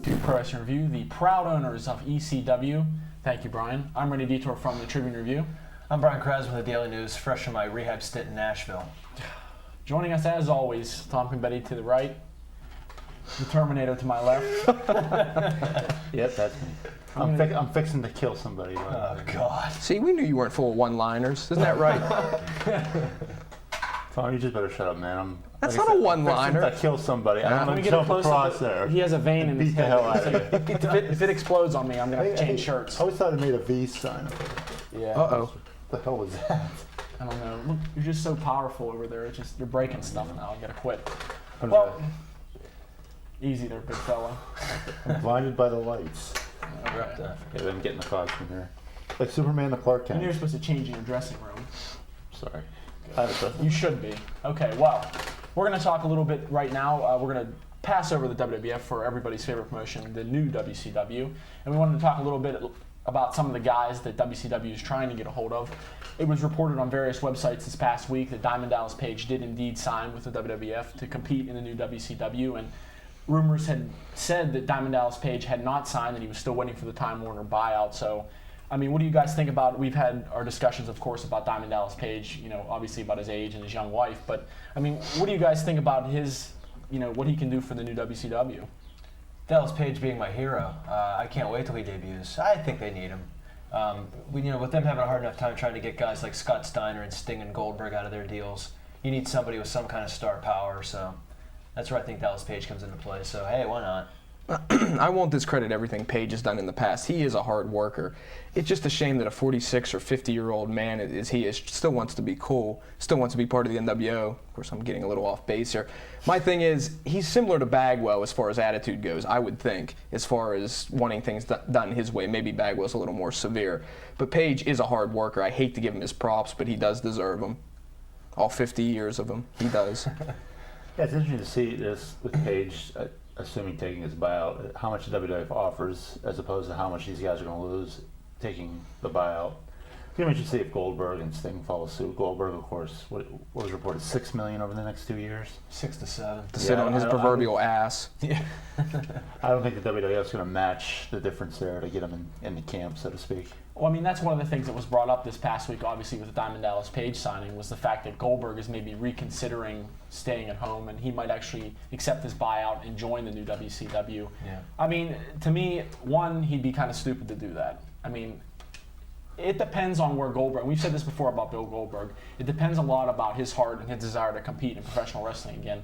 welcome to Pro Wrestling Review, the proud owners of ECW. Thank you, Brian. I'm Randy Detour from the Tribune Review. I'm Brian Krause with the Daily News, fresh from my rehab stint in Nashville. Joining us, as always, Tom Betty to the right, the Terminator to my left. Yep, that's me. I'm fixing to kill somebody. Oh, God. See, we knew you weren't full of one-liners. Isn't that right? Tom, you just better shut up, man. That's not a one-liner. I'm fixing to kill somebody. I'm going to get jump close across there. He has a vein in his beat the head. hell out of If it explodes on me, I'm going to have to change shirts. I always thought it made a V sign. Yeah. Uh-oh. What the hell was that? I don't know. Look, you're just so powerful over there. It's just you're breaking stuff now. You got to quit. I'm Well, easy there, big fella. blinded by the lights. Okay. Okay, then get in the costume here. Like Superman the Clark And Kent. you're supposed to change in your dressing room. Sorry. I have a dressing. You should be. Okay, well, we're going to talk a little bit right now. We're going to pass over the WWF for everybody's favorite promotion, the new WCW. And we wanted to talk a little bit about some of the guys that WCW is trying to get a hold of. It was reported on various websites this past week that Diamond Dallas Page did indeed sign with the WWF to compete in the new WCW. And rumors had said that Diamond Dallas Page had not signed, that he was still waiting for the Time Warner buyout. So, I mean, what do you guys think about it? We've had our discussions, of course, about Diamond Dallas Page, you know, obviously about his age and his young wife. But, I mean, what do you guys think about his, you know, what he can do for the new WCW? Dallas Page being my hero, I can't wait till he debuts. I think they need him. With them having a hard enough time trying to get guys like Scott Steiner and Sting and Goldberg out of their deals, you need somebody with some kind of star power. So that's where I think Dallas Page comes into play. So, hey, why not? I won't discredit everything Page has done in the past. He is a hard worker. It's just a shame that a 46 or 50-year-old man as he is still wants to be cool, still wants to be part of the NWO. Of course, I'm getting a little off base here. My thing is, he's similar to Bagwell as far as attitude goes, I would think, as far as wanting things done his way. Maybe Bagwell's a little more severe. But Page is a hard worker. I hate to give him his props, but he does deserve them. All 50 years of them, he does. Yeah, it's interesting to see this with Page, assuming taking his buyout, how much the WWF offers as opposed to how much these guys are going to lose taking the buyout. You mentioned see if Goldberg and Sting follow suit. Goldberg, of course, what was reported, $6 million over the next 2 years? 6 to 7. To sit on his proverbial ass. Yeah. I don't think the WWF's going to match the difference there to get him in the camp, so to speak. Well, I mean, that's one of the things that was brought up this past week, obviously, with the Diamond Dallas Page signing, was the fact that Goldberg is maybe reconsidering staying at home, and he might actually accept his buyout and join the new WCW. Yeah. I mean, to me, one, he'd be kind of stupid to do that. I mean, it depends on where Goldberg, we've said this before about Bill Goldberg, it depends a lot about his heart and his desire to compete in professional wrestling again.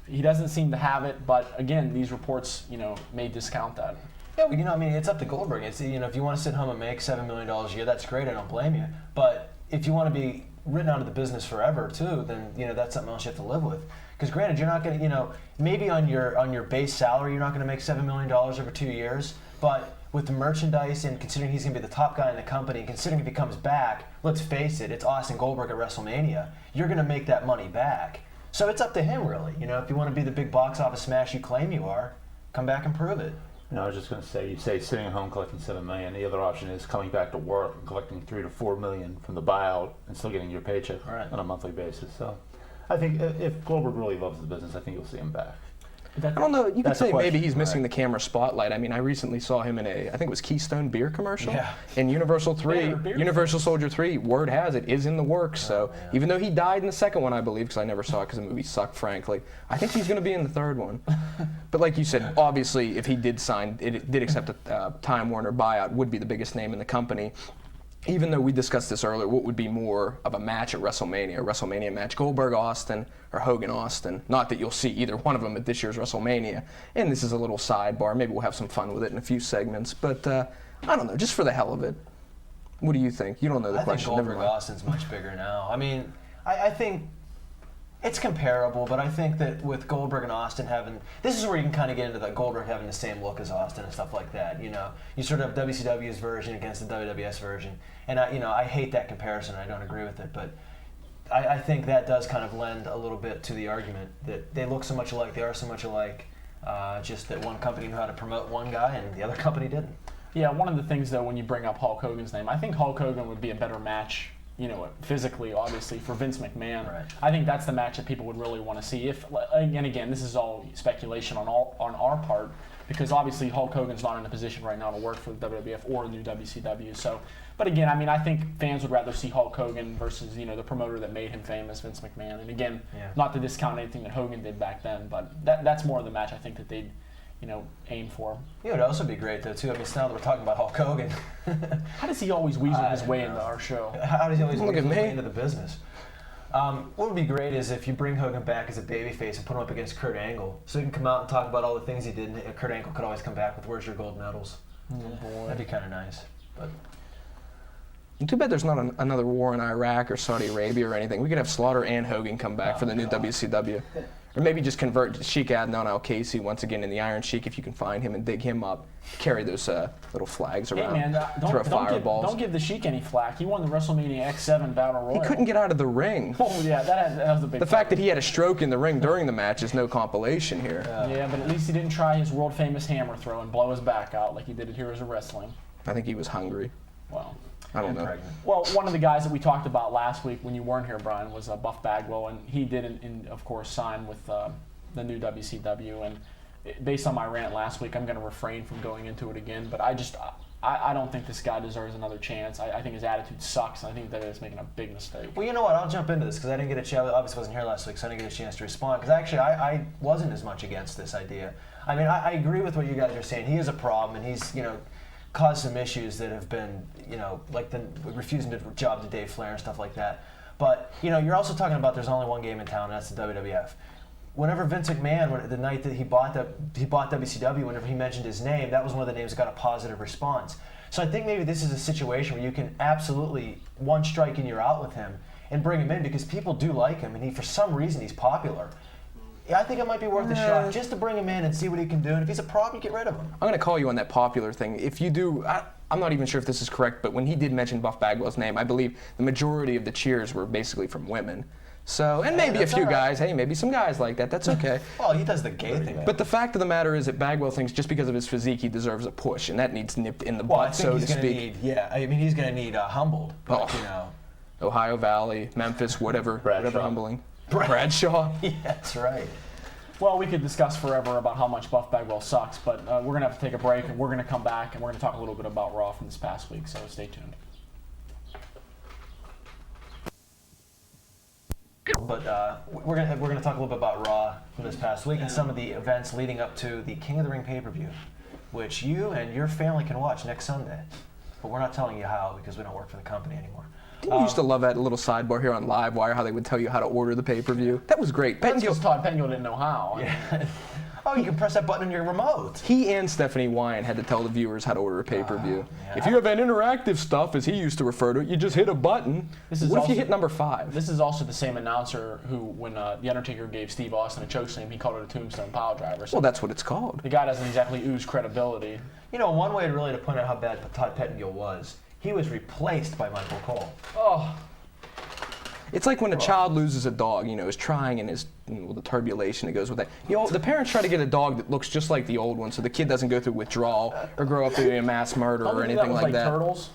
He doesn't seem to have it, but again, these reports, may discount that. Yeah, well, it's up to Goldberg. It's, if you want to sit home and make $7 million a year, that's great. I don't blame you. But if you want to be written out of the business forever too, then that's something else you have to live with. Because granted, you're not going to, maybe on your base salary, you're not going to make $7 million over 2 years. But with the merchandise and considering he's going to be the top guy in the company, and considering if he comes back, let's face it, it's Austin Goldberg at WrestleMania. You're going to make that money back. So it's up to him, really. If you want to be the big box office smash you claim you are, come back and prove it. I was just going to say, you say sitting at home collecting $7 million. The other option is coming back to work and collecting $3 to $4 million from the buyout and still getting your paycheck on a monthly basis. So, I think if Goldberg really loves the business, I think you'll see him back. I don't know. You could say maybe he's missing right. the camera spotlight. I mean, I recently saw him in I think it was Keystone beer commercial. Yeah. In Universal 3, Beer. Universal Soldier 3, word has it, is in the works. So even though he died in the second one, I believe, because I never saw it because the movie sucked, frankly, I think he's going to be in the third one. But like you said, obviously, if he did accept a Time Warner buyout, would be the biggest name in the company. Even though we discussed this earlier, what would be more of a match at WrestleMania? A WrestleMania match, Goldberg-Austin or Hogan-Austin? Not that you'll see either one of them at this year's WrestleMania. And this is a little sidebar. Maybe we'll have some fun with it in a few segments. But I don't know, just for the hell of it. What do you think? You don't know the question. I think Goldberg-Austin's much bigger now. I mean, I think it's comparable, but I think that with Goldberg and Austin having, this is where you can kind of get into the Goldberg having the same look as Austin and stuff like that. You sort of have WCW's version against the WWS version, and I hate that comparison. I don't agree with it, but I think that does kind of lend a little bit to the argument that they look so much alike, they are so much alike, just that one company knew how to promote one guy and the other company didn't. Yeah, one of the things though, when you bring up Hulk Hogan's name, I think Hulk Hogan would be a better match physically, obviously, for Vince McMahon. Right. I think that's the match that people would really want to see. And again, this is all speculation on our part, because obviously Hulk Hogan's not in a position right now to work for the WWF or the new WCW. So, but again, I mean, I think fans would rather see Hulk Hogan versus the promoter that made him famous, Vince McMahon. And again, not to discount anything that Hogan did back then, but that's more of the match I think that they'd aim for. Yeah, it would also be great though too. I mean, now that we're talking about Hulk Hogan, how does he always weasel his way into our show? How does he always Look weasel at his me. way into the business? What would be great is if you bring Hogan back as a babyface and put him up against Kurt Angle, so he can come out and talk about all the things he did. And Kurt Angle could always come back with "Where's your gold medals?" Oh boy. That'd be kind of nice. But Too bad there's not another war in Iraq or Saudi Arabia or anything. We could have Slaughter and Hogan come back for the new WCW. Or maybe just convert Sheik Adnan Al-Casey once again in the Iron Sheik if you can find him and dig him up. Carry those little flags Hey around. man, throw don't fireballs. give the Sheik any flack. He won the WrestleMania X7 Battle Royal. He couldn't get out of the ring. Oh yeah, that was a big. The fact that he had a stroke in the ring during the match is no compilation here. Yeah, but at least he didn't try his world famous hammer throw and blow his back out like he did at Heroes of Wrestling. I think he was hungry. Well. I don't and know. pregnant. Well, one of the guys that we talked about last week when you weren't here, Brian, was Buff Bagwell, and he did, of course, sign with the new WCW. And based on my rant last week, I'm going to refrain from going into it again. But I don't think this guy deserves another chance. I think his attitude sucks, and I think that he's making a big mistake. Well, you know what? I'll jump into this because I didn't get a chance. Obviously, wasn't here last week, so I didn't get a chance to respond. Because actually, I wasn't as much against this idea. I mean, I agree with what you guys are saying. He is a problem, and he's caused some issues that have been like the refusing to job to Dave Flair and stuff like that. But you're also talking about there's only one game in town, and that's the WWF. Whenever Vince McMahon, the night that he bought WCW, whenever he mentioned his name, that was one of the names that got a positive response. So I think maybe this is a situation where you can absolutely one strike and you're out with him and bring him in because people do like him, and for some reason he's popular. Yeah, I think it might be worth a shot just to bring him in and see what he can do. And if he's a problem, get rid of him. I'm going to call you on that popular thing. If you do, I'm not even sure if this is correct, but when he did mention Buff Bagwell's name, I believe the majority of the cheers were basically from women. So, and maybe a few guys, maybe some guys like that, that's okay. Well, he does the gay thing. But the fact of the matter is that Bagwell thinks just because of his physique he deserves a push, and that needs nipped in the Well, I butt, think so he's to going to speak. need, I mean, he's going to need humbled. But, Ohio Valley, Memphis, whatever humbling. Bradshaw. Yeah, that's right. Well, we could discuss forever about how much Buff Bagwell sucks, but we're going to have to take a break, and we're going to come back, and we're going to talk a little bit about Raw from this past week, so stay tuned. But we're gonna talk a little bit about Raw from this past week and some of the events leading up to the King of the Ring pay-per-view, which you and your family can watch next Sunday. But we're not telling you how because we don't work for the company anymore. Didn't you used to love that little sidebar here on Livewire, how they would tell you how to order the pay-per-view? That was great. That's because Todd Pettengill didn't know how. Yeah. Oh, you can press that button on your remote. He and Stephanie Wyan had to tell the viewers how to order a pay-per-view. Yeah. If you have an interactive stuff, as he used to refer to it, you just hit a button. This is What if you also- hit number 5? This is also the same announcer who, when The Undertaker gave Steve Austin a chokeslam, he called it a tombstone pile driver. So Well, that's what it's called. the guy doesn't exactly ooze credibility. One way really to point out how bad Todd Pettengill was, he was replaced by Michael Cole. Oh, It's like when a child loses a dog, is trying and is the turbulation that goes with that. The parents try to get a dog that looks just like the old one so the kid doesn't go through withdrawal or grow up to be a mass murderer or anything like that. Turtles.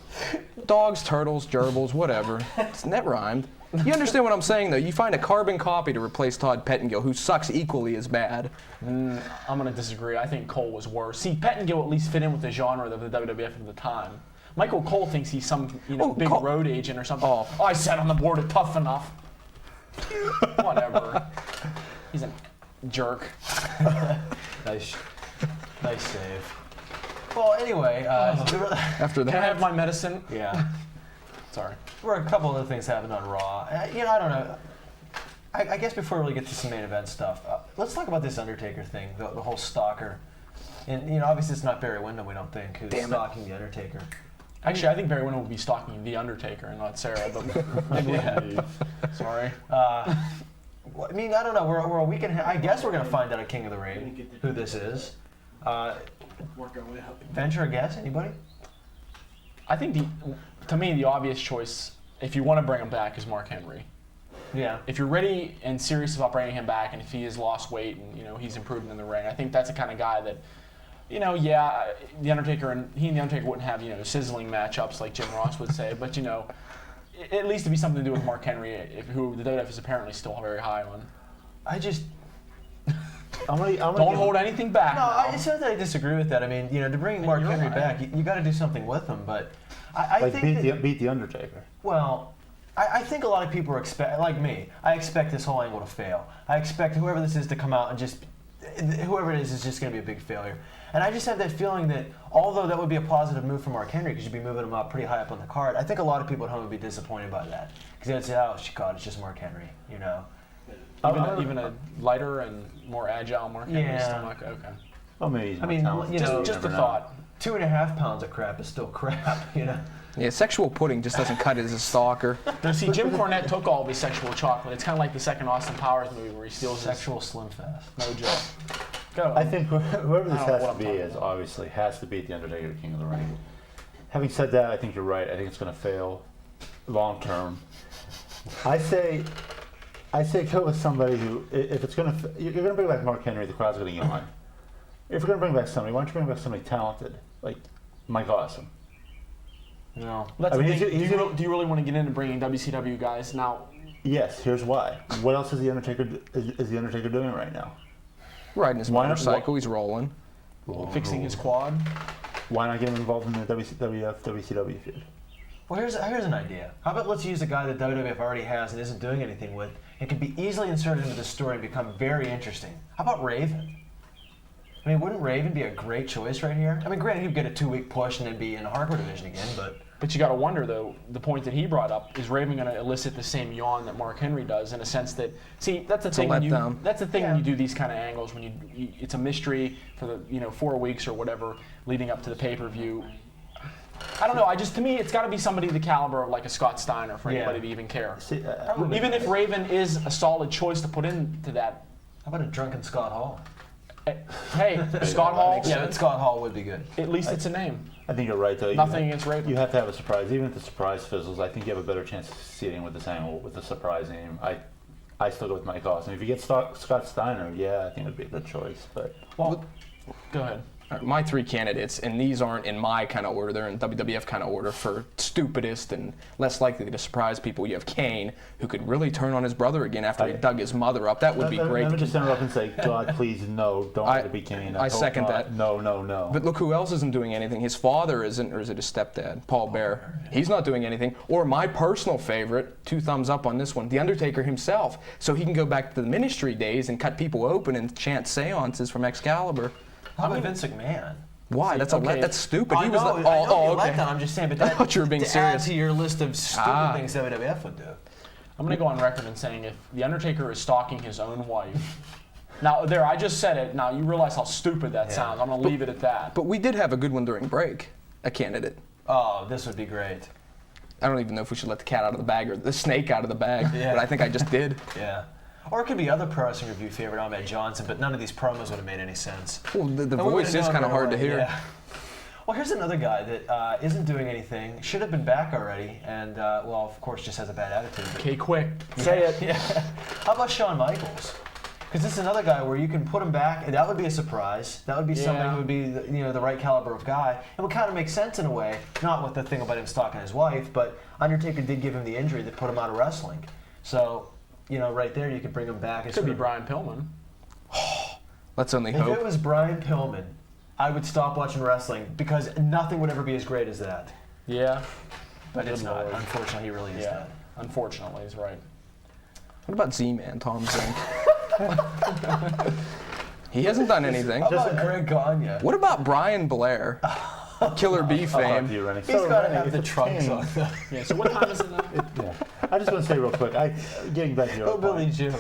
Dogs, turtles, gerbils, whatever. That rhymed. You understand what I'm saying, though? You find a carbon copy to replace Todd Pettengill, who sucks equally as bad. I'm going to disagree. I think Cole was worse. See, Pettengill at least fit in with the genre of the WWF at the time. Michael Cole thinks he's some big Cole. road agent or something. Oh. I sat on the board at Tough Enough. Whatever. He's a jerk. Nice save. Well, anyway, After Can I have that, my medicine? yeah. Sorry. There were a couple other things happened on Raw. I don't know. I guess before we really get to some main event stuff, let's talk about this Undertaker thing, the whole stalker. And obviously it's not Barry Windham, we don't think, who's stalking the Undertaker. Actually, I think Barry Windham would be stalking The Undertaker and not Sarah, but maybe Sorry. Well, I mean, I don't know. We're a week and a half. I guess we're going to find out at King of the Ring who this is. Venture a guess? Anybody? I think, to me, the obvious choice, if you want to bring him back, is Mark Henry. Yeah. If you're ready and serious about bringing him back, and if he has lost weight and he's improved in the ring, I think that's the kind of guy that, The Undertaker and the Undertaker wouldn't have sizzling matchups like Jim Ross would say, but at least it'd be something to do with Mark Henry, who the WWF is apparently still very high on. I just Don't hold anything back. No, it's not that I disagree with that. I mean, to bring Mark Henry back, you got to do something with him. But I think beat the Undertaker. Well, I think a lot of people like me. I expect this whole angle to fail. I expect whoever this is to come out and whoever it is just going to be a big failure. And I just have that feeling that although that would be a positive move for Mark Henry because you'd be moving him up pretty high up on the card, I think a lot of people at home would be disappointed by that because they'd say, "Oh, God, it's just Mark Henry," Even a lighter and more agile Mark Henry stomach. Okay. Well, maybe. I mean, just a thought. 2.5 pounds of crap is still crap, Yeah, sexual pudding just doesn't cut it as a stalker. No, see, Jim Cornette took all of his sexual chocolate. It's kind of like the second Austin Powers movie where he steals sexual Slim Fast. No joke. Go. I think whoever this I don't know has what to I'm be talking is about. obviously has to beat the Undertaker, King of the Ring. Having said that, I think you're right. I think it's going to fail long term. I say go with somebody who, if it's going to, you're going to bring back Mark Henry, the crowd's going to yawn. If you're going to bring back somebody, why don't you bring back somebody talented like Mike Awesome? No. That's the thing. Do you really want to get into bringing WCW guys now? Yes. Here's why. What else is the Undertaker doing right now? Riding his motorcycle, he's rolling. Fixing his quad. Why not get him involved in the WCW feud? Well, here's an idea. How about let's use a guy that WWF already has and isn't doing anything with, and can be easily inserted into the story and become very interesting. How about Raven? I mean, wouldn't Raven be a great choice right here? I mean, granted, he'd get a 2-week push and then be in the hardcore division again, but... But you got to wonder, though, the point that he brought up, is Raven going to elicit the same yawn that Mark Henry does in a sense that, see, that's the thing when you do these kind of angles, when you it's a mystery for the 4 weeks or whatever leading up to the pay-per-view. I don't know, to me, it's got to be somebody the caliber of like a Scott Steiner for anybody to even care. See, even if Raven is a solid choice to put into that. How about a drunken Scott Hall? Hey, Scott Hall. Yeah, but Scott Hall would be good. At least it's a name. I think you're right, though. Nothing against Raven. You have to have a surprise. Even if the surprise fizzles, I think you have a better chance of succeeding with this angle with a surprise name. I still go with Mike Awesome. If you get Scott Steiner, I think it would be a good choice. But go ahead. My 3 candidates, and these aren't in my kind of order, they're in WWF kind of order for stupidest and less likely to surprise people. You have Kane, who could really turn on his brother again after he dug his mother up. That would be great. Let me just interrupt and say, God, please, no, don't let it be Kane. I second that. No. But look who else isn't doing anything. His father isn't, or is it his stepdad, Paul Bear? He's not doing anything. Or my personal favorite, 2 thumbs up on this one, The Undertaker himself, so he can go back to the ministry days and cut people open and chant seances from Excalibur. How about Vince McMahon? Why? That's stupid. I know, okay. I'm just saying, but I thought you were being to serious. add to your list of stupid things WWF would do. I'm going to go on record and saying if The Undertaker is stalking his own wife. Now, I just said it. Now, you realize how stupid that sounds. I'm going to leave it at that. But we did have a good one during break, a candidate. Oh, this would be great. I don't even know if we should let the cat out of the bag or the snake out of the bag, but I think I just did. Yeah. Or it could be other Pro Wrestling Review favorite Ahmed Johnson, but none of these promos would have made any sense. Well, the voice is kind of hard to hear. Yeah. Well, here's another guy that isn't doing anything, should have been back already, and, of course, just has a bad attitude. Okay, quick. Say it. Yeah. How about Shawn Michaels? Because this is another guy where you can put him back, and that would be a surprise. That would be somebody who would be the right caliber of guy. It would kind of make sense in a way, not with the thing about him stalking his wife, but Undertaker did give him the injury that put him out of wrestling. So, right there, you could bring him back. It could be Brian Pillman. Let's only If hope. it was Brian Pillman, I would stop watching wrestling because nothing would ever be as great as that. Yeah. But it's not. Unfortunately, he really is dead. Unfortunately, he's right. What about Z-Man, Tom Zink? He hasn't done anything. How about Greg Gagne? What about Brian Blair? Killer Bee fame. He's got to have the trunks on. Yeah, so what time is it now? I just want to say real quick, getting back to your Billy point. Jim.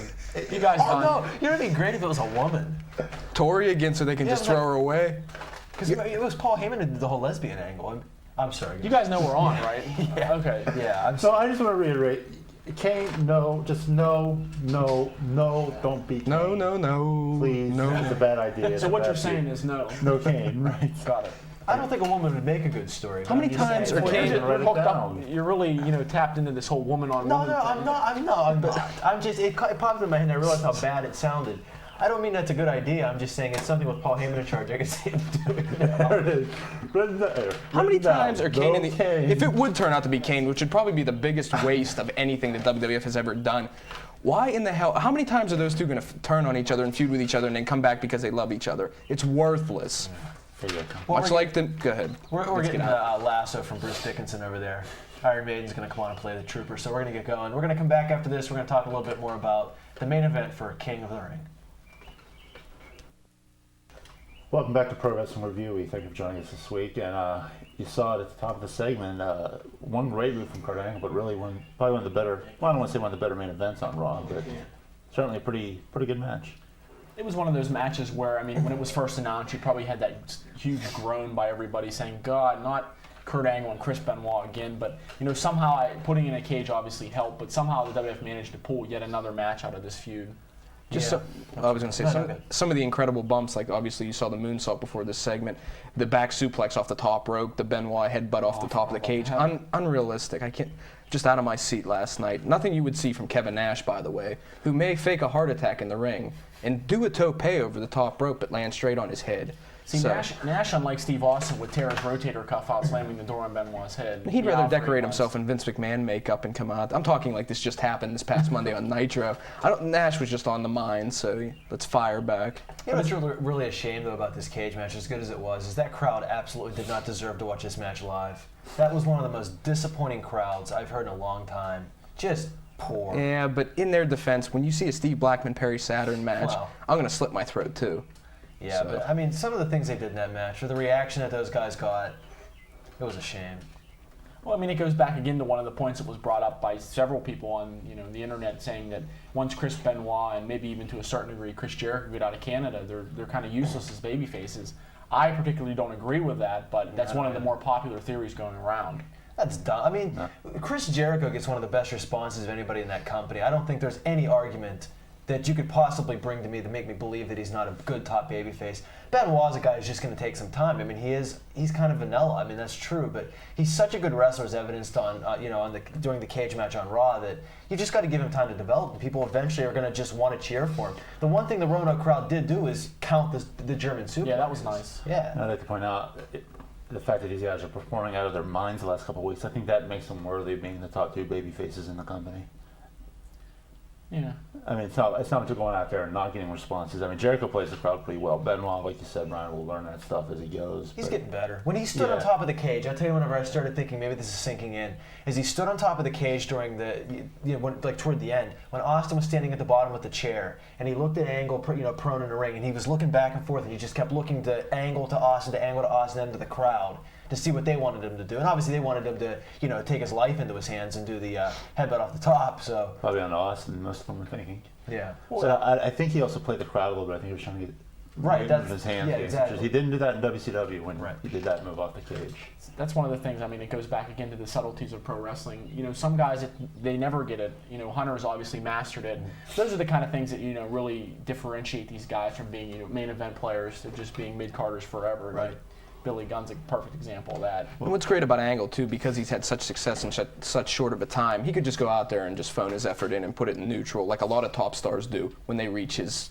You guys done? No, it'd be great if it was a woman. Tori again so they can just throw her away. Because it was Paul Heyman who did the whole lesbian angle. I'm sorry. You guys know we're on, right? Yeah. Okay. Yeah. So I just want to reiterate, Kane, no, just no, don't beat Kane. No. Please, no. It's a bad idea. So what you're saying is no. No Kane, right? Got it. I don't think a woman would make a good story. How many times are Kane You're write it hooked up. down. You're really, tapped into this whole woman-on-woman No, thing. I'm not. I'm just, it popped in my head and I realized how bad it sounded. I don't mean that's a good idea. I'm just saying it's something with Paul Heyman in charge. I can see him doing it. There it is. Written there. How many Written down. times are Kane in the... Kane. If it would turn out to be Kane, which would probably be the biggest waste of anything that WWF has ever done, Why in the hell? How many times are those two going to turn on each other and feud with each other and then come back because they love each other? It's worthless. There you go. Much like the. Go ahead. We're getting a lasso from Bruce Dickinson over there. Iron Maiden's going to come on and play the Trooper, so we're going to get going. We're going to come back after this. We're going to talk a little bit more about the main event for King of the Ring. Welcome back to Pro Wrestling Review. We thank you for joining us this week. And you saw it at the top of the segment, one great move from Kurt Angle, but really probably one of the better, well, I don't want to say one of the better main events on Raw, but certainly a pretty good match. It was one of those matches where, I mean, when it was first announced, you probably had that huge groan by everybody saying, God, not Kurt Angle and Chris Benoit again. But, somehow putting in a cage obviously helped, but somehow the WWF managed to pull yet another match out of this feud. I was going to say, some of the incredible bumps, like obviously you saw the moonsault before this segment, the back suplex off the top rope, the Benoit headbutt off the top of the cage. Unrealistic. I can't, just out of my seat last night. Nothing you would see from Kevin Nash, by the way, who may fake a heart attack in the ring and do a tope over the top rope but land straight on his head. See, Nash, unlike Steve Austin, would tear his rotator cuff out, slamming the door on Benoit's head. He'd rather decorate himself in Vince McMahon makeup and come out. I'm talking like this just happened this past Monday on Nitro. Nash was just on the mind, so let's fire back. You know what's really a shame, though, about this cage match, as good as it was, is that crowd absolutely did not deserve to watch this match live. That was one of the most disappointing crowds I've heard in a long time. Just poor. Yeah, but in their defense, when you see a Steve Blackman-Perry Saturn match, I'm going to slit my throat, too. Yeah, but I mean, some of the things they did in that match, or the reaction that those guys got, it was a shame. Well, I mean, it goes back again to one of the points that was brought up by several people on the internet, saying that once Chris Benoit and maybe even to a certain degree Chris Jericho get out of Canada, they're kind of useless as baby faces. I particularly don't agree with that, but that's one of the more popular theories going around. That's dumb. I mean, Chris Jericho gets one of the best responses of anybody in that company. I don't think there's any argument that you could possibly bring to me to make me believe that he's not a good top babyface. Benoit's a guy who's just going to take some time. I mean, he's kind of vanilla. I mean, that's true, but he's such a good wrestler, as evidenced on during the cage match on Raw, that you just got to give him time to develop. And people eventually are going to just want to cheer for him. The one thing the Roanoke crowd did do is count the German suplex. Yeah, that was nice. Yeah, I'd like to point out the fact that these guys are performing out of their minds the last couple of weeks. I think that makes them worthy of being the top two baby faces in the company. Yeah. I mean, it's not to going out there and not getting responses. I mean, Jericho plays the crowd pretty well. Benoit, like you said, Brian, will learn that stuff as he goes. He's getting better. When he stood on top of the cage, I'll tell you whenever I started thinking maybe this is sinking in, is he stood on top of the cage during toward the end, when Austin was standing at the bottom with the chair, and he looked at Angle, prone in the ring, and he was looking back and forth, and he just kept looking to Angle to Austin, then to the crowd, to see what they wanted him to do. And obviously they wanted him to, take his life into his hands and do the headbutt off the top. So probably on Austin, most of them were thinking. Yeah. So I think he also played the crowd a little bit. I think he was trying to get his hands. Yeah, exactly. He didn't do that in WCW when he did that move off the cage. That's one of the things. I mean, it goes back again to the subtleties of pro wrestling. Some guys they never get it. Hunter's obviously mastered it. Those are the kind of things that really differentiate these guys from being main event players to just being mid-carders forever. Right. Billy Gunn's a perfect example of that. And what's great about Angle, too, because he's had such success in such short of a time, he could just go out there and just phone his effort in and put it in neutral, like a lot of top stars do when they reach his,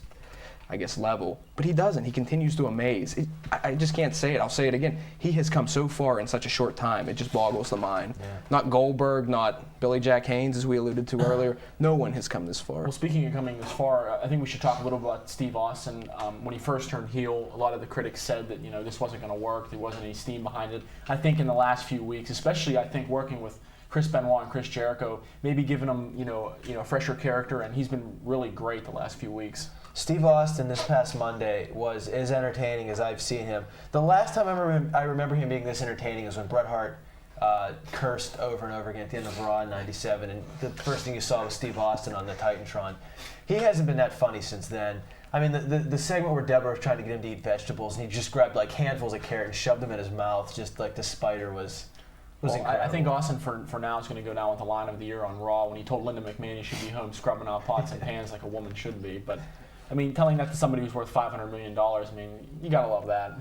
level. But he doesn't. He continues to amaze. I just can't say it. I'll say it again. He has come so far in such a short time. It just boggles the mind. Yeah. Not Goldberg, not Billy Jack Haynes, as we alluded to earlier. No one has come this far. Well, speaking of coming this far, I think we should talk a little about Steve Austin. When he first turned heel, a lot of the critics said that this wasn't going to work. There wasn't any steam behind it. I think in the last few weeks, especially I think working with Chris Benoit and Chris Jericho, maybe giving him a fresher character, and he's been really great the last few weeks. Steve Austin this past Monday was as entertaining as I've seen him. The last time I remember him being this entertaining is when Bret Hart cursed over and over again at the end of Raw in '97, and the first thing you saw was Steve Austin on the Titantron. He hasn't been that funny since then. I mean, the segment where Deborah was trying to get him to eat vegetables, and he just grabbed handfuls of carrot and shoved them in his mouth, just like the spider was incredible. I think Austin for now is going to go down with the line of the year on Raw when he told Linda McMahon he should be home scrubbing out pots and pans like a woman should be. But I mean, telling that to somebody who's worth $500 million, I mean, you gotta love that.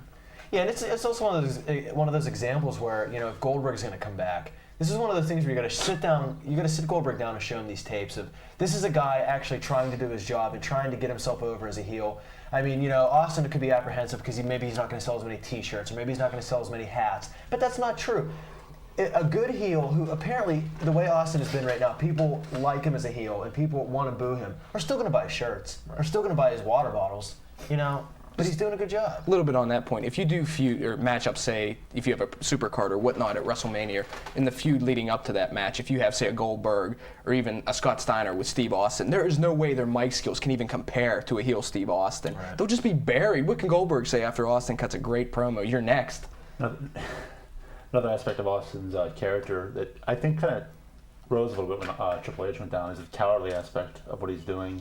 Yeah, and it's also one of those examples where if Goldberg's going to come back, this is one of those things where you got to sit down, you got to sit Goldberg down and show him these tapes of this is a guy actually trying to do his job and trying to get himself over as a heel. I mean, Austin could be apprehensive because maybe he's not going to sell as many T-shirts or maybe he's not going to sell as many hats, but that's not true. a good heel who apparently, the way Austin has been right now, people like him as a heel and people want to boo him, are still going to buy his shirts, are still going to buy his water bottles, but he's doing a good job. A little bit on that point. If you do feud or match up, say, if you have a supercard or whatnot at WrestleMania, in the feud leading up to that match, if you have, say, a Goldberg or even a Scott Steiner with Steve Austin, there is no way their mic skills can even compare to a heel Steve Austin. Right. They'll just be buried. What can Goldberg say after Austin cuts a great promo? You're next. Another aspect of Austin's character that I think kind of rose a little bit when Triple H went down is the cowardly aspect of what he's doing.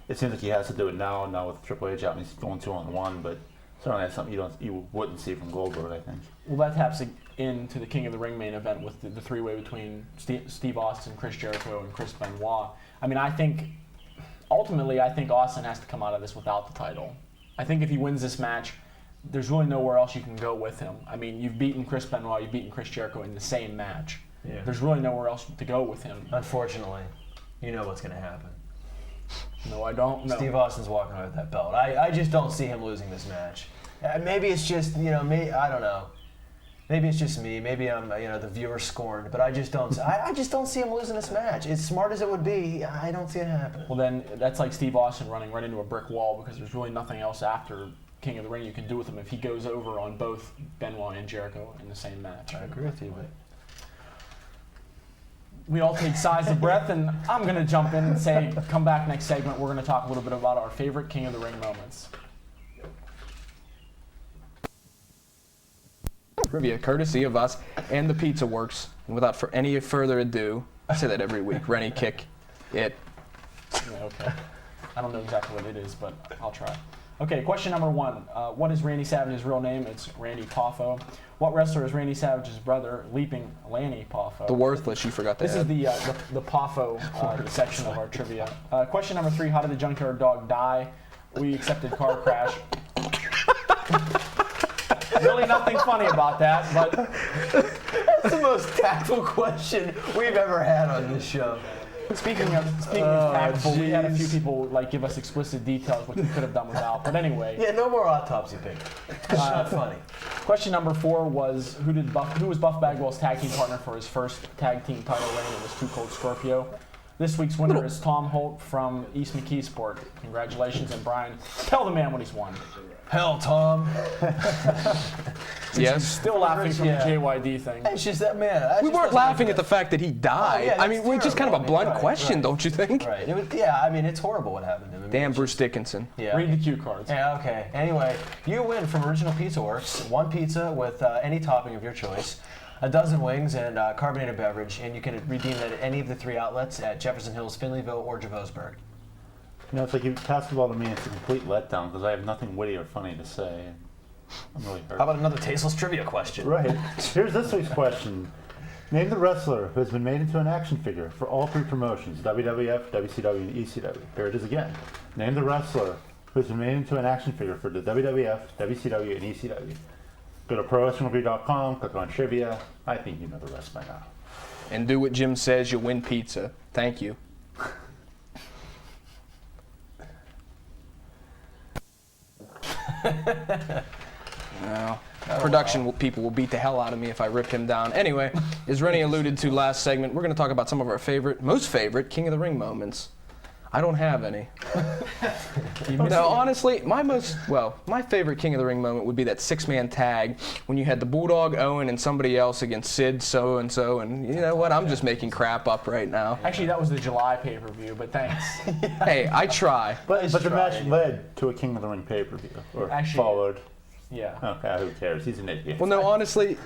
It seems like he has to do it now with Triple H out and he's going 2-on-1, but certainly that's something you wouldn't see from Goldberg, I think. Well, that taps into the King of the Ring main event with the three-way between Steve Austin, Chris Jericho, and Chris Benoit. I mean, ultimately, I think Austin has to come out of this without the title. I think if he wins this match, there's really nowhere else you can go with him. I mean, you've beaten Chris Benoit, you've beaten Chris Jericho in the same match. Yeah. There's really nowhere else to go with him. Unfortunately, you know what's going to happen. No, I don't know. Steve Austin's walking away with that belt. I just don't see him losing this match. Maybe it's just, I don't know. Maybe it's just me. Maybe I'm, the viewer scorned. But I just don't see him losing this match. As smart as it would be, I don't see it happening. Well, then that's like Steve Austin running right into a brick wall because there's really nothing else after King of the Ring you can do with him if he goes over on both Benoit and Jericho in the same match. I agree with you, but we all take sighs of breath, and I'm going to jump in and say, come back next segment. We're going to talk a little bit about our favorite King of the Ring moments. Trivia, courtesy of us and the Pizza Works. And without any further ado, I say that every week. Rennie, kick it. Yeah, okay. I don't know exactly what it is, but I'll try. Okay, question number 1. What is Randy Savage's real name? It's Randy Poffo. What wrestler is Randy Savage's brother, Leaping Lanny Poffo? The worthless, you forgot that. This is the Poffo section of our trivia. Question number 3, how did the Junkyard Dog die? We accepted car crash. Really nothing funny about that, but that's the most tactful question we've ever had on this show. Speaking of tactful, we had a few people give us explicit details, which we could have done without. But anyway. Yeah, no more autopsy pic. It's not funny. Question number 4 was who was Buff Bagwell's tag team partner for his first tag team title reign? It was Too Cold Scorpio. This week's winner is Tom Holt from East McKeesport. Congratulations, and Brian, tell the man what he's won. Hell, Tom. Yes. Still laughing from the JYD thing. It's just that man. We weren't laughing at the fact that he died. Oh, yeah, I mean, we're just kind of a blunt question, don't you think? Right. It's horrible what happened to him. Damn Bruce Dickinson. Yeah. Read the cue cards. Yeah, okay. Anyway, you win from Original Pizza Works. 1 pizza with any topping of your choice, a dozen wings, and carbonated beverage, and you can redeem that at any of the 3 outlets at Jefferson Hills, Finleyville, or Javosburg. It's like you pass the ball to me, it's a complete letdown because I have nothing witty or funny to say. I'm really hurt. How about another tasteless trivia question? Right. Here's this week's question. Name the wrestler who has been made into an action figure for all 3 promotions, WWF, WCW, and ECW. Here it is again. Name the wrestler who has been made into an action figure for the WWF, WCW, and ECW. Go to ProWrestlingReview.com, click on trivia. I think you know the rest by now. And do what Jim says, you'll win pizza. Thank you. No. Production people will beat the hell out of me if I rip him down. Anyway, as Rennie alluded to last segment, we're going to talk about some of our most favorite King of the Ring moments. I don't have any. No, honestly, my favorite King of the Ring moment would be that 6-man tag when you had the Bulldog, Owen, and somebody else against Sid, so-and-so, and you know what? I'm just making crap up right now. Actually, that was the July pay-per-view, but thanks. Hey, I try. But the match led to a King of the Ring pay-per-view, or Actually, followed. Yeah. Okay, who cares? He's an idiot. Well, no, honestly,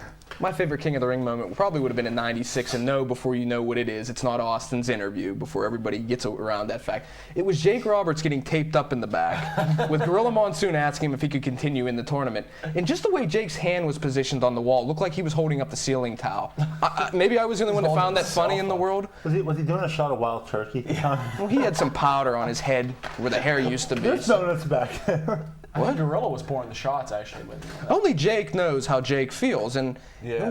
my favorite King of the Ring moment probably would have been in '96, and no, before you know what it is, it's not Austin's interview, before everybody gets around that fact. It was Jake Roberts getting taped up in the back, with Gorilla Monsoon asking him if he could continue in the tournament. And just the way Jake's hand was positioned on the wall looked like he was holding up the ceiling towel. Maybe I was the only one that found that funny in the world. Was he doing a shot of wild turkey? Well, he had some powder on his head where the hair used to be. There's donuts back there. I think Gorilla was pouring the shots, actually. But, Only Jake knows how Jake feels, and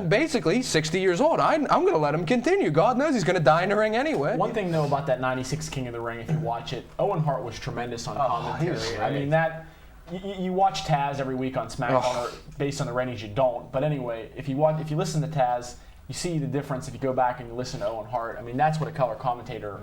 basically, he's 60 years old. I'm going to let him continue. God knows he's going to die in the ring anyway. One thing, though, about that '96 King of the Ring, if you watch it, Owen Hart was tremendous on commentary. I mean, you watch Taz every week on SmackDown, or based on the ratings, you don't. But anyway, if you listen to Taz, you see the difference if you go back and you listen to Owen Hart. I mean, that's what a color commentator,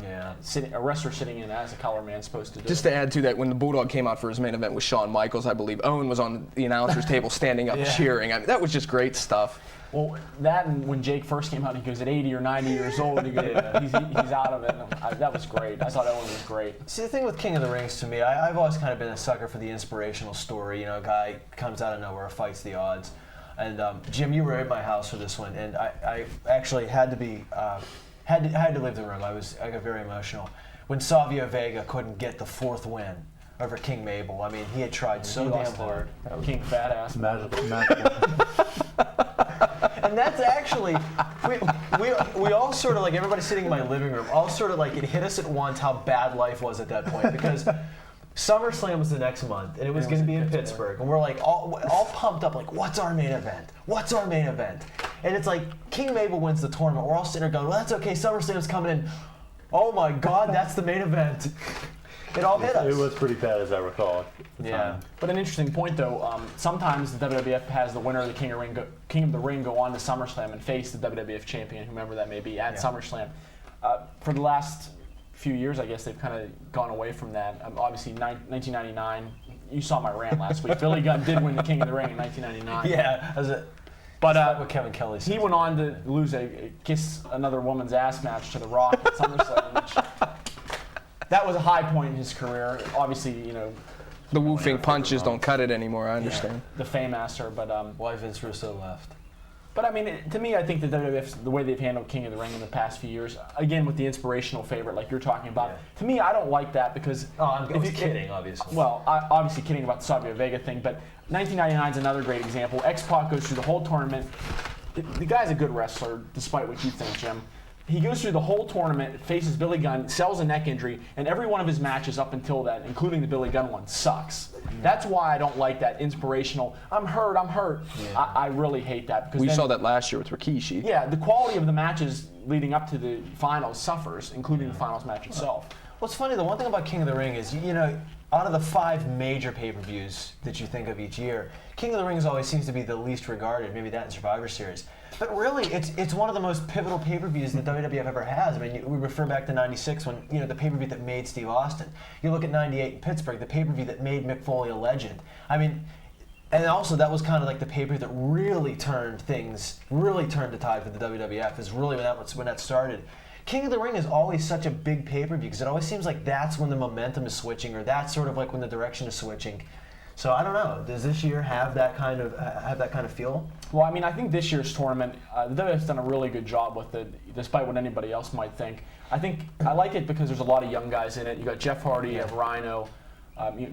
a wrestler sitting in as a color man is supposed to do. Just to add to that, when the Bulldog came out for his main event with Shawn Michaels, I believe, Owen was on the announcer's table standing up cheering. I mean, that was just great stuff. Well, that and when Jake first came out, he goes at 80 or 90 years old. He goes, he's out of it. That was great. I thought Owen was great. See, the thing with King of the Rings to me, I've always kind of been a sucker for the inspirational story. You know, a guy comes out of nowhere, fights the odds. And Jim, you were at my house for this one, and I actually had to be had to leave the room. I got very emotional when Savio Vega couldn't get the 4th win over King Mabel. I mean, he had tried so damn hard. King Fat Ass. Magical. And that's actually, we all sort of, like, everybody sitting in my living room, all sort of, like, it hit us at once how bad life was at that point, because SummerSlam was the next month, and it was going to be in Pittsburgh, and we're, like, all pumped up, like, what's our main event? What's our main event? And it's like, King Mabel wins the tournament, we're all sitting there going, well, that's okay, SummerSlam's coming in. Oh my God, that's the main event. It all hit us. It was pretty bad, as I recall. At the time. But an interesting point, though, sometimes the WWF has the winner of the King of the Ring go on to SummerSlam and face the WWF champion, whomever that may be, at SummerSlam. For the last few years, I guess they've kind of gone away from that. Obviously, 1999, you saw my rant last week. Billy Gunn did win the King of the Ring in 1999. Yeah, but what Kevin Kelly said. He went on to lose a kiss another woman's ass match to The Rock at SummerSlam, which that was a high point in his career. Obviously, you know, the woofing punches don't cut it anymore. I understand. The Fame-master, but why Vince Russo left. But I mean, to me, I think the WWF, the way they've handled King of the Ring in the past few years, again with the inspirational favorite like you're talking about, to me, I don't like that because. I'm kidding, obviously. Well, obviously kidding about the Savio Vega thing, but 1999 is another great example. X-Pac goes through the whole tournament. The guy's a good wrestler, despite what you think, Jim. He goes through the whole tournament, faces Billy Gunn, sells a neck injury, and every one of his matches up until that, including the Billy Gunn one, sucks. That's why I don't like that inspirational, I'm hurt. Yeah. I really hate that. Because we saw that last year with Rikishi. Yeah, the quality of the matches leading up to the finals suffers, including the finals match itself. What's funny, the one thing about King of the Ring is, you know, out of the 5 major pay-per-views that you think of each year, King of the Ring always seems to be the least regarded, maybe that and Survivor Series. But really, it's one of the most pivotal pay-per-views that WWF ever has. I mean, we refer back to '96 when, you know, the pay-per-view that made Steve Austin. You look at '98 in Pittsburgh, the pay-per-view that made Mick Foley a legend. I mean, and also that was kind of like the pay-per-view that really turned the tide for the WWF. Is really when that started. King of the Ring is always such a big pay-per-view because it always seems like that's when the momentum is switching, or that's sort of like when the direction is switching. So I don't know. Does this year have that kind of feel? Well, I mean, I think this year's tournament, the WWF's done a really good job with it, despite what anybody else might think. I think I like it because there's a lot of young guys in it. You got Jeff Hardy, you have Rhino,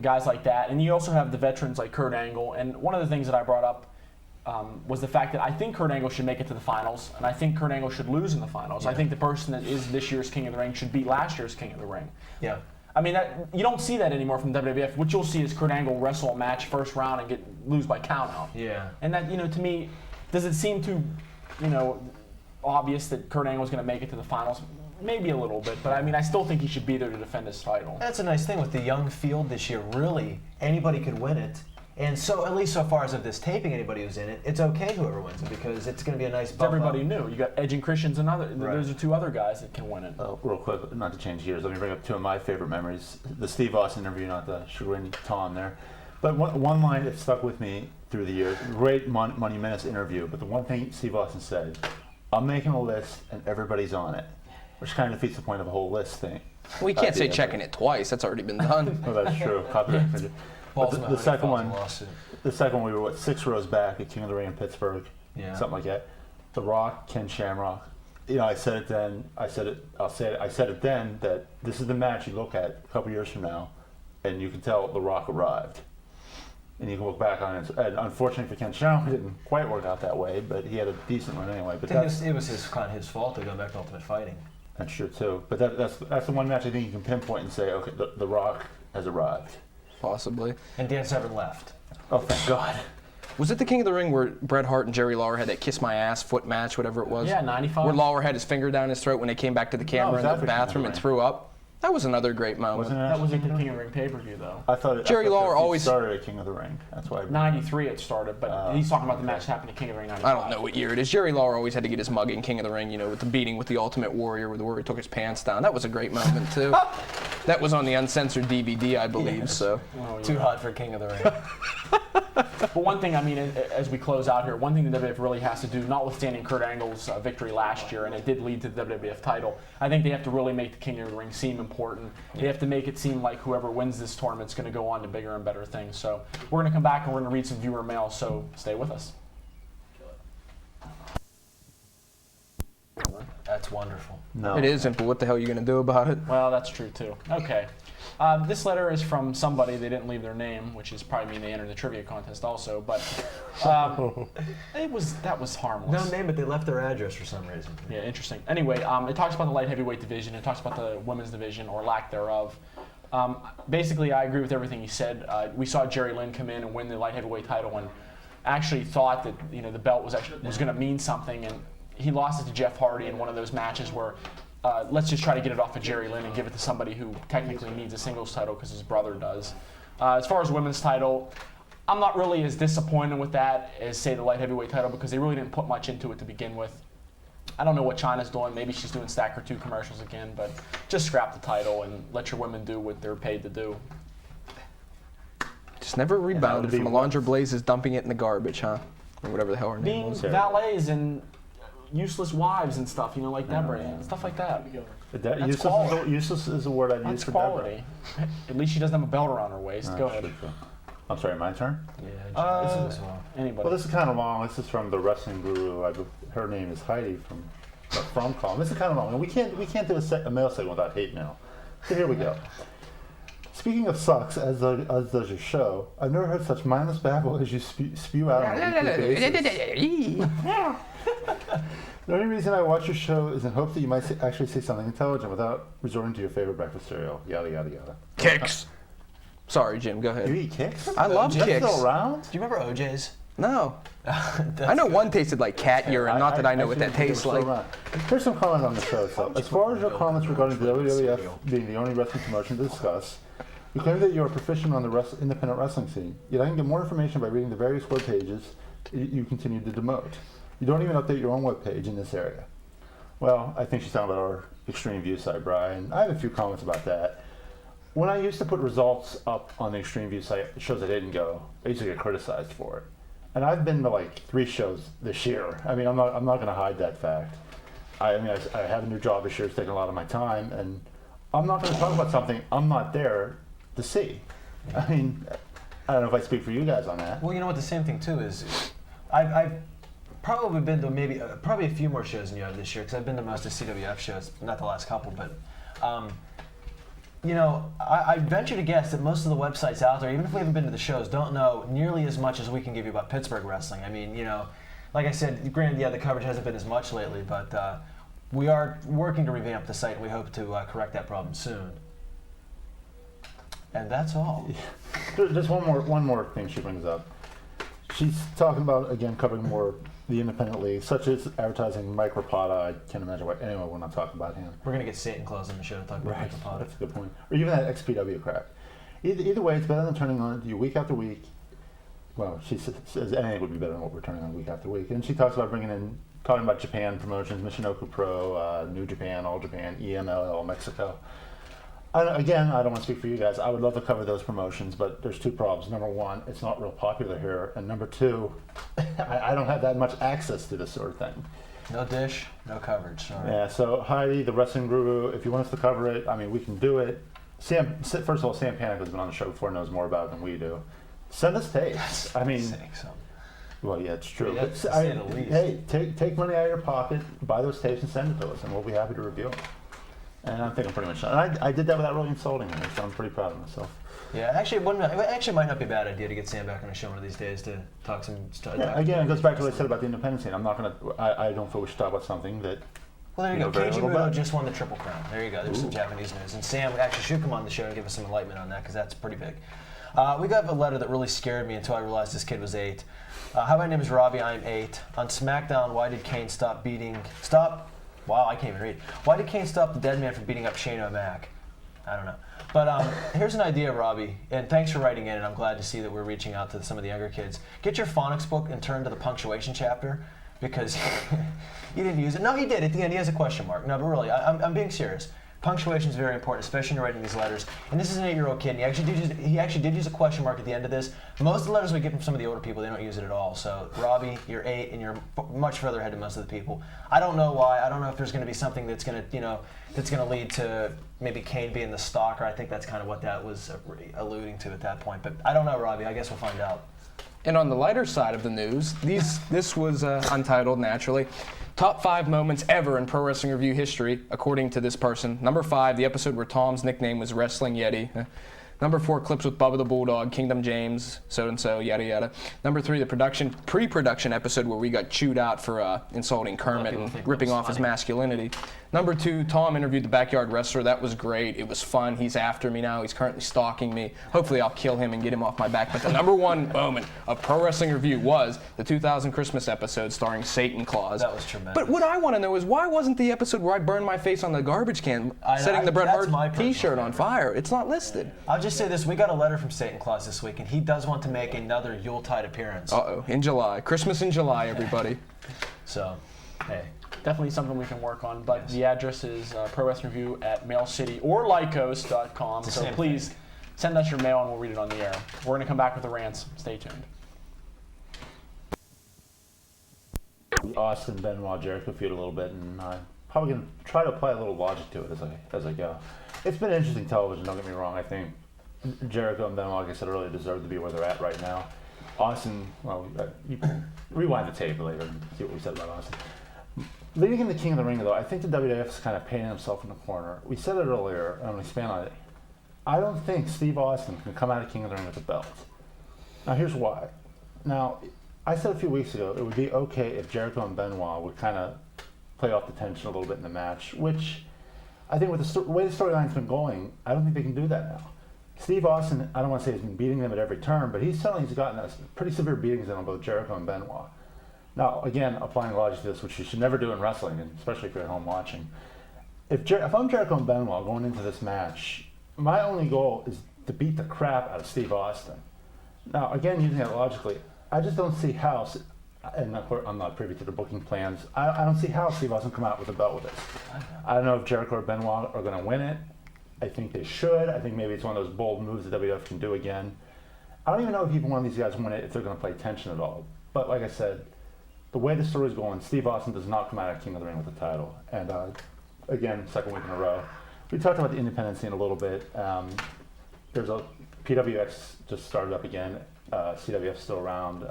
guys like that, and you also have the veterans like Kurt Angle. And one of the things that I brought up was the fact that I think Kurt Angle should make it to the finals, and I think Kurt Angle should lose in the finals. I think the person that is this year's King of the Ring should beat last year's King of the Ring. Yeah. I mean, you don't see that anymore from WWF. What you'll see is Kurt Angle wrestle a match first round and lose by countout. Yeah. And that, you know, to me, does it seem too, you know, obvious that Kurt Angle is going to make it to the finals? Maybe a little bit, but I mean, I still think he should be there to defend his title. That's a nice thing with the young field this year. Really, anybody could win it. And so, at least so far as of this taping, anybody who's in it, it's okay whoever wins it because it's going to be a nice bump. Everybody new. You got Edge and Christian's another. Right. Those are 2 other guys that can win it. Real quick, not to change gears, let me bring up 2 of my favorite memories. The Steve Austin interview, not the chagrin Tom there. But one line that stuck with me through the years, great Money Minutes interview, but the one thing Steve Austin said, I'm making a list and everybody's on it, which kind of defeats the point of a whole list thing. Well, you can't say checking it twice. That's already been done. Well, that's true. Copyright infringement. But the second one, we were 6 rows back at King of the Ring in Pittsburgh, something like that. The Rock, Ken Shamrock. You know, I said it then. I said it then that this is the match you look at a couple years from now, and you can tell The Rock arrived. And you can look back on it. And unfortunately for Ken Shamrock, it didn't quite work out that way, but he had a decent one anyway. But it was his fault to go back to Ultimate Fighting. That's true too. But that's the one match I think you can pinpoint and say, okay, the Rock has arrived. Possibly. And Dan Severn left. Oh, thank God. Was it the King of the Ring where Bret Hart and Jerry Lawler had that kiss my ass foot match, whatever it was? Yeah, 95. Where Lawler had his finger down his throat when they came back to the camera in the bathroom and threw up? That was another great moment. Wasn't it? That was at the King of the Ring pay-per-view, though. I thought Jerry Lawler always started at King of the Ring. That's why. 93 it started, but he's talking about the match that happened at King of the Ring 95. I don't know what year it is. Jerry Lawler always had to get his mug in King of the Ring, with the beating with the Ultimate Warrior, where the Warrior took his pants down. That was a great moment too. That was on the uncensored DVD, I believe. Yes. So Too hot for King of the Ring. But one thing, as we close out here, one thing the WWF really has to do, notwithstanding Kurt Angle's victory last year, and it did lead to the WWF title, I think they have to really make the King of the Ring seem important. They have to make it seem like whoever wins this tournament is going to go on to bigger and better things. So we're going to come back and we're going to read some viewer mail, so stay with us. That's wonderful. No. it is simple. What the hell are you going to do about it? Well, that's true too. Okay. This letter is from somebody, they didn't leave their name, which is probably mean they entered the trivia contest also, but that was harmless. No name, but they left their address for some reason. Yeah, interesting. Anyway, it talks about the light heavyweight division, it talks about the women's division, or lack thereof. Basically, I agree with everything he said. We saw Jerry Lynn come in and win the light heavyweight title and actually thought that the belt was going to mean something, and he lost it to Jeff Hardy in one of those matches where let's just try to get it off of Jerry Lynn and give it to somebody who technically needs a singles title because his brother does. As far as women's title, I'm not really as disappointed with that as, say, the light heavyweight title because they really didn't put much into it to begin with. I don't know what Chyna's doing. Maybe she's doing Stacker 2 commercials again, but just scrap the title and let your women do what they're paid to do. Just never rebounded from Alondra Blaze's dumping it in the garbage, huh? Or whatever the hell her name Being was. valets and useless wives and stuff, like Deborah and stuff like that. Useless is a word I'd use That's for quality. At least she doesn't have a belt around her waist. Deborah. Go That's ahead. true. I'm sorry, my turn? Yeah, this is as well. Anybody. Well, this is kind of long. This is from the wrestling guru. Her name is Heidi from column. This is kind of long. And we can't do a mail segment without hate mail. So here we go. Speaking of sucks, as does your show, I've never heard such mindless babble as you spew out on a weekly basis. The only reason I watch your show is in hopes that you might actually say something intelligent without resorting to your favorite breakfast cereal. Yada, yada, yada. Kicks. Sorry, Jim, go ahead. You eat Kicks? I love That's Kicks. still around? Do you remember OJ's? No. I know one tasted like cat urine, not that I know what that tastes like. Here's some comments on the show. So, as far as your comments regarding the WWF being the only wrestling promotion to discuss, you claim that you are proficient on the independent wrestling scene, yet I can get more information by reading the various web pages you continue to demote. You don't even update your own web page in this area. Well, I think she's talking about our Extreme View site, Brian. I have a few comments about that. When I used to put results up on the Extreme View site, shows I didn't go, I used to get criticized for it. And I've been to like 3 shows this year. I mean, I'm not going to hide that fact. I have a new job this year. It's taking a lot of my time, and I'm not going to talk about something I'm not there to see. I mean, I don't know if I speak for you guys on that. Well, you know what? The same thing too is, I've probably been to probably a few more shows than you have this year because I've been to most of CWF shows, not the last couple, but. I venture to guess that most of the websites out there, even if we haven't been to the shows, don't know nearly as much as we can give you about Pittsburgh wrestling. I mean, like I said, granted, the coverage hasn't been as much lately, but we are working to revamp the site, and we hope to correct that problem soon. And that's all. Just one more thing she brings up. She's talking about, again, covering more the independent leagues, such as advertising Mike Rapata. I can't imagine why. Anyway, we're not talking about him. We're going to get Satan Claus on the show to talk about Mike Rapata. That's a good point. Or even that XPW crap. Either way, it's better than turning on you week after week. Well, she says anything would be better than what we're turning on week after week. And she talks about talking about Japan promotions, Michinoku Pro, New Japan, All Japan, EMLL, Mexico. Again, I don't want to speak for you guys. I would love to cover those promotions, but there's 2 problems. Number 1, it's not real popular here. And number 2, I don't have that much access to this sort of thing. No dish, no coverage. Sorry. Yeah, so Heidi, the wrestling guru, if you want us to cover it, I mean, we can do it. First of all, Sam Panic has been on the show before, knows more about it than we do. Send us tapes. I mean, well, yeah, it's true. Yeah, to say the least. Hey, take money out of your pocket, buy those tapes, and send it to us, and we'll be happy to review them. And I think I'm pretty much done. And I did that without really insulting him, so I'm pretty proud of myself. Yeah, actually, it might not be a bad idea to get Sam back on the show one of these days to talk some stuff. Yeah, again, it goes back to what I said about the independent scene. I'm not going to. I don't feel we should talk about something that. Well, there you go. very Keiji little Muto about. just won the Triple Crown. There you go. There's some Japanese news. And Sam actually should come on the show and give us some enlightenment on that because that's pretty big. We got a letter that really scared me until I realized this kid was 8. Hi, my name is Robbie. I'm 8. On SmackDown, why did Kane Wow, I can't even read. Why did Kane stop the dead man from beating up Shane O'Mac? I don't know. But here's an idea, Robbie, and thanks for writing in, and I'm glad to see that we're reaching out to some of the younger kids. Get your phonics book and turn to the punctuation chapter, because you didn't use it. No, he did. At the end, he has a question mark. No, but really, I'm being serious. Punctuation is very important, especially in writing these letters. And this is an 8-year-old kid, and he actually did use a question mark at the end of this. Most of the letters we get from some of the older people, they don't use it at all. So, Robbie, you're 8, and you're much further ahead than most of the people. I don't know why. I don't know if there's going to be something that's going to, that's going to lead to maybe Kane being the stalker. I think that's kind of what that was alluding to at that point. But I don't know, Robbie. I guess we'll find out. And on the lighter side of the news, this was Untitled, naturally. Top 5 moments ever in Pro Wrestling Review history, according to this person. Number 5, the episode where Tom's nickname was Wrestling Yeti. Number 4, clips with Bubba the Bulldog, Kingdom James, so-and-so, yada yada. Number 3, the pre-production episode where we got chewed out for insulting Kermit and ripping off his masculinity. Number 2, Tom interviewed the Backyard Wrestler. That was great. It was fun. He's after me now. He's currently stalking me. Hopefully I'll kill him and get him off my back. But the number 1 moment of Pro Wrestling Review was the 2000 Christmas episode starring Satan Claus. That was tremendous. But what I want to know is, why wasn't the episode where I burned my face on the garbage can setting the Bret Hart t-shirt on fire? It's not listed. I'll just say this. We got a letter from Satan Claus this week, and he does want to make another Yuletide appearance. Uh-oh, in July. Christmas in July, everybody. So, hey. Definitely something we can work on, but the address is Pro Wrestling Review at mailcity or lycos.com. So please send us your mail and we'll read it on the air. We're going to come back with the rants. Stay tuned. Austin, Benoit, Jericho feud a little bit, and I'm probably going to try to apply a little logic to it as I go. It's been interesting television, don't get me wrong. I think Jericho and Benoit, like I said earlier, deserve to be where they're at right now. Austin, well, you can rewind the tape later and see what we said about Austin. Leading into King of the Ring, though, I think the WWF is kind of painting himself in the corner. We said it earlier, and I'm going to expand on it. I don't think Steve Austin can come out of King of the Ring with a belt. Now, here's why. Now, I said a few weeks ago it would be okay if Jericho and Benoit would kind of play off the tension a little bit in the match, which I think with the way the storyline's been going, I don't think they can do that now. Steve Austin, I don't want to say he's been beating them at every turn, but he's gotten pretty severe beatings on both Jericho and Benoit. Now, again, applying logic to this, which you should never do in wrestling, and especially if you're at home watching. If I'm Jericho and Benoit going into this match, my only goal is to beat the crap out of Steve Austin. Now, again, using that logically, I just don't see how, and I'm not privy to the booking plans, I don't see how Steve Austin come out with a belt with this. I don't know if Jericho or Benoit are going to win it. I think they should. I think maybe it's one of those bold moves the WWF can do again. I don't even know if either one of these guys win it, if they're going to play tension at all. But like I said, the way the story's going, Steve Austin does not come out of King of the Ring with the title. And again, second week in a row. We talked about the independent scene a little bit. There's a PWX just started up again. CWF's still around.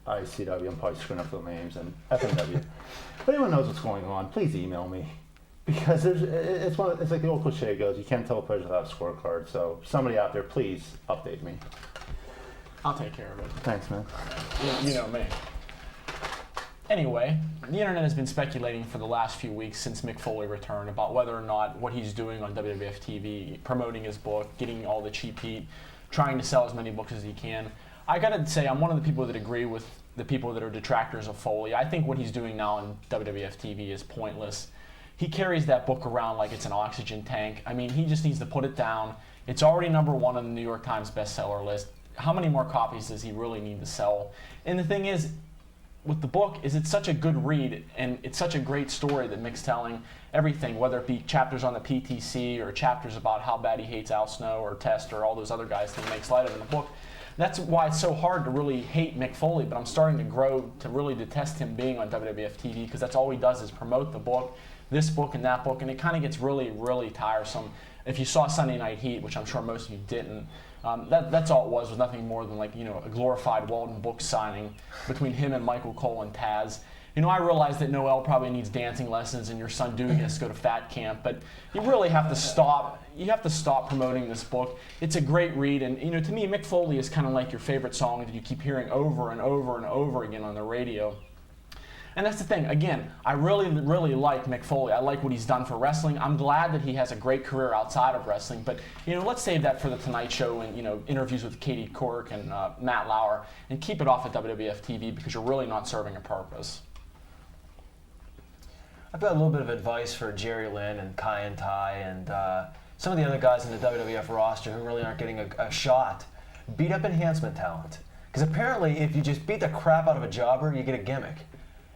ICW, I'm probably screwing up the names, and FMW. If anyone knows what's going on, please email me. Because it's like the old cliche goes, you can't tell a player without a scorecard. So somebody out there, please update me. I'll take care of it. Thanks, man. You know me. Anyway, the internet has been speculating for the last few weeks since Mick Foley returned about whether or not what he's doing on WWF TV, promoting his book, getting all the cheap heat, trying to sell as many books as he can. I gotta say, I'm one of the people that agree with the people that are detractors of Foley. I think what he's doing now on WWF TV is pointless. He carries that book around like it's an oxygen tank. I mean, he just needs to put it down. It's already #1 on the New York Times bestseller list. How many more copies does he really need to sell? And the thing is, with the book, is it's such a good read, and it's such a great story that Mick's telling, everything, whether it be chapters on the PTC or chapters about how bad he hates Al Snow or Test or all those other guys that he makes light of in the book. That's why it's so hard to really hate Mick Foley, but I'm starting to grow to really detest him being on WWF TV, because that's all he does is promote the book, this book and that book, and it kind of gets really, really tiresome. If you saw Sunday Night Heat, which I'm sure most of you didn't, that's all it was nothing more than a glorified Walden book signing between him and Michael Cole and Taz. I realize that Noel probably needs dancing lessons and your son Dewey has to go to fat camp, but you really have to stop. You have to stop promoting this book. It's a great read, and to me, Mick Foley is kind of like your favorite song that you keep hearing over and over and over again on the radio. And that's the thing. Again, I really, really like Mick Foley. I like what he's done for wrestling. I'm glad that he has a great career outside of wrestling. But let's save that for the Tonight Show and interviews with Katie Couric and Matt Lauer, and keep it off at WWF TV, because you're really not serving a purpose. I've got a little bit of advice for Jerry Lynn and Kai and Tai and some of the other guys in the WWF roster who really aren't getting a shot beat up enhancement talent. Because apparently, if you just beat the crap out of a jobber, you get a gimmick.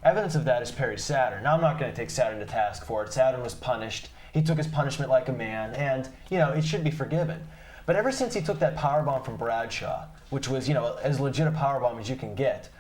Evidence of that is Perry Saturn. Now, I'm not going to take Saturn to task for it. Saturn was punished. He took his punishment like a man, and, it should be forgiven. But ever since he took that powerbomb from Bradshaw, which was, as legit a powerbomb as you can get,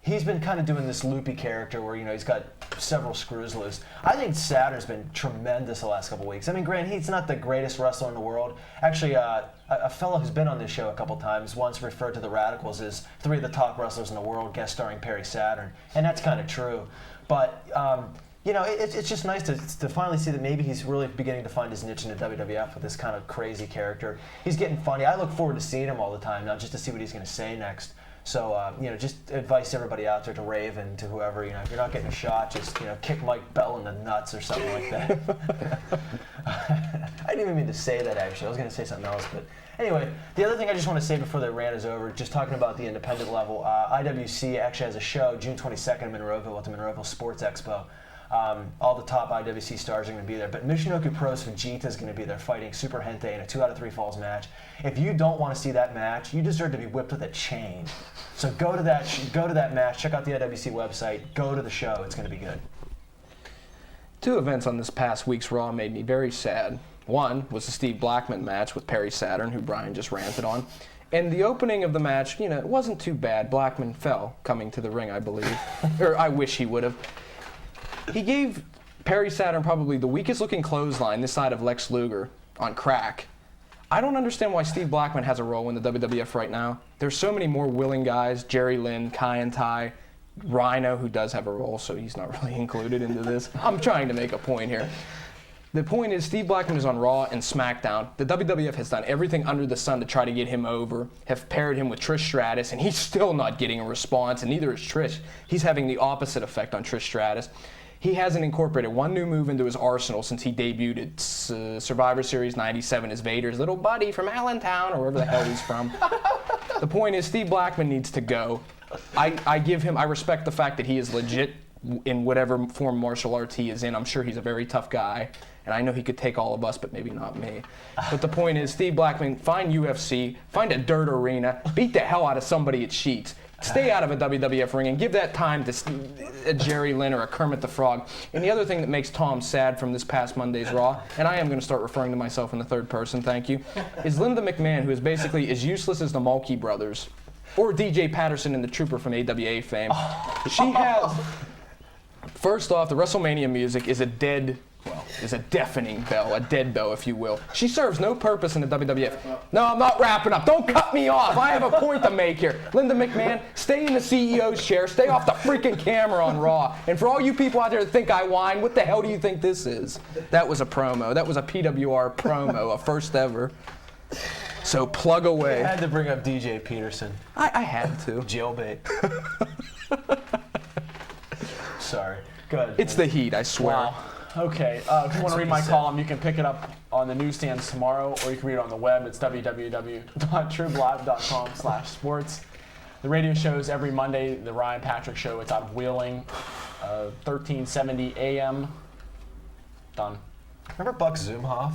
he's been kind of doing this loopy character where, he's got several screws loose. I think Saturn's been tremendous the last couple weeks. I mean, granted, he's not the greatest wrestler in the world. Actually, a fellow who's been on this show a couple times once referred to the Radicals as 3 of the top wrestlers in the world, guest starring Perry Saturn, and that's kind of true. But, it's just nice to finally see that maybe he's really beginning to find his niche in the WWF with this kind of crazy character. He's getting funny. I look forward to seeing him all the time now just to see what he's going to say next. So, just advice to everybody out there, to Rave and to whoever, if you're not getting a shot, just, kick Mike Bell in the nuts or something like that. I didn't even mean to say that, actually. I was going to say something else. But anyway, the other thing I just want to say before the rant is over, just talking about the independent level, IWC actually has a show June 22nd in Monroeville at the Monroeville Sports Expo. All the top IWC stars are going to be there, but Michinoku Pro's Vegeta is going to be there fighting Super Hente in a 2 out of 3 falls match. If you don't want to see that match, you deserve to be whipped with a chain. So go to that match, check out the IWC website, go to the show. It's going to be good. 2 events on this past week's Raw made me very sad. One was the Steve Blackman match with Perry Saturn, who Brian just ranted on. And the opening of the match, it wasn't too bad. Blackman fell coming to the ring, I believe. Or I wish he would have. He gave Perry Saturn probably the weakest looking clothesline this side of Lex Luger on crack. I don't understand why Steve Blackman has a role in the WWF right now. There's so many more willing guys, Jerry Lynn, Kai and Tai, Rhino, who does have a role, so he's not really included into this. I'm trying to make a point here. The point is, Steve Blackman is on Raw and SmackDown. The WWF has done everything under the sun to try to get him over, have paired him with Trish Stratus, and he's still not getting a response, and neither is Trish. He's having the opposite effect on Trish Stratus. He hasn't incorporated one new move into his arsenal since he debuted at Survivor Series 97 as Vader's little buddy from Allentown, or wherever the hell he's from. The point is, Steve Blackman needs to go. I respect the fact that he is legit in whatever form martial arts he is in. I'm sure he's a very tough guy, and I know he could take all of us, but maybe not me. But the point is, Steve Blackman, find UFC, find a dirt arena, beat the hell out of somebody at Sheets. Stay out of a WWF ring and give that time to a Jerry Lynn or a Kermit the Frog. And the other thing that makes Tom sad from this past Monday's Raw, and I am going to start referring to myself in the third person, thank you, is Linda McMahon, who is basically as useless as the Mulkey brothers or DJ Patterson and the Trooper from AWA fame. She has, first off, the WrestleMania music is a deafening bell, a dead bell, if you will. She serves no purpose in the WWF. No, I'm not wrapping up. Don't cut me off. I have a point to make here. Linda McMahon, stay in the CEO's chair. Stay off the freaking camera on Raw. And for all you people out there that think I whine, what the hell do you think this is? That was a promo. That was a PWR promo, a first ever. So plug away. I had to bring up DJ Peterson. I had to. Jailbait. Sorry. Good. It's the heat, I swear. Wow. Okay, if you want to read my column, you can pick it up on the newsstands tomorrow, or you can read it on the web. It's www.tribelive.com/sports. The radio shows every Monday, the Ryan Patrick Show. It's out of Wheeling, 1370 AM. Done. Remember Buck Zumhoff?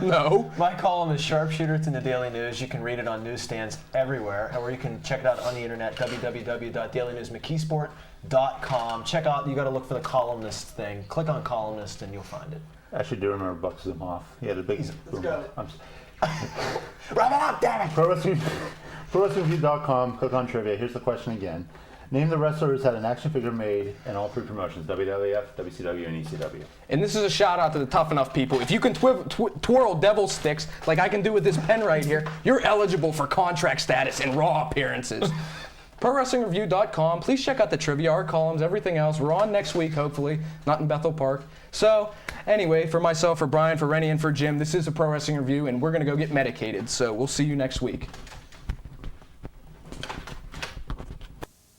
No. My column is Sharpshooter. It's in the Daily News. You can read it on newsstands everywhere, or you can check it out on the internet, www.dailynewsmckeesport.com. Check out, you got to look for the columnist thing. Click on columnist and you'll find it. I actually do remember Buck Zumhoff. He had a big boom. Wrap it up, damn it! ProWrestlingReview.com, click on trivia. Here's the question again. Name the wrestler who's had an action figure made in all 3 promotions, WWF, WCW, and ECW. And this is a shout out to the Tough Enough people. If you can twirl devil sticks like I can do with this pen right here, you're eligible for contract status and Raw appearances. ProWrestlingReview.com. Please check out the trivia, our columns, everything else. We're on next week, hopefully, not in Bethel Park. So, anyway, for myself, for Brian, for Rennie, and for Jim, this is a Pro Wrestling Review, and we're going to go get medicated. So, we'll see you next week.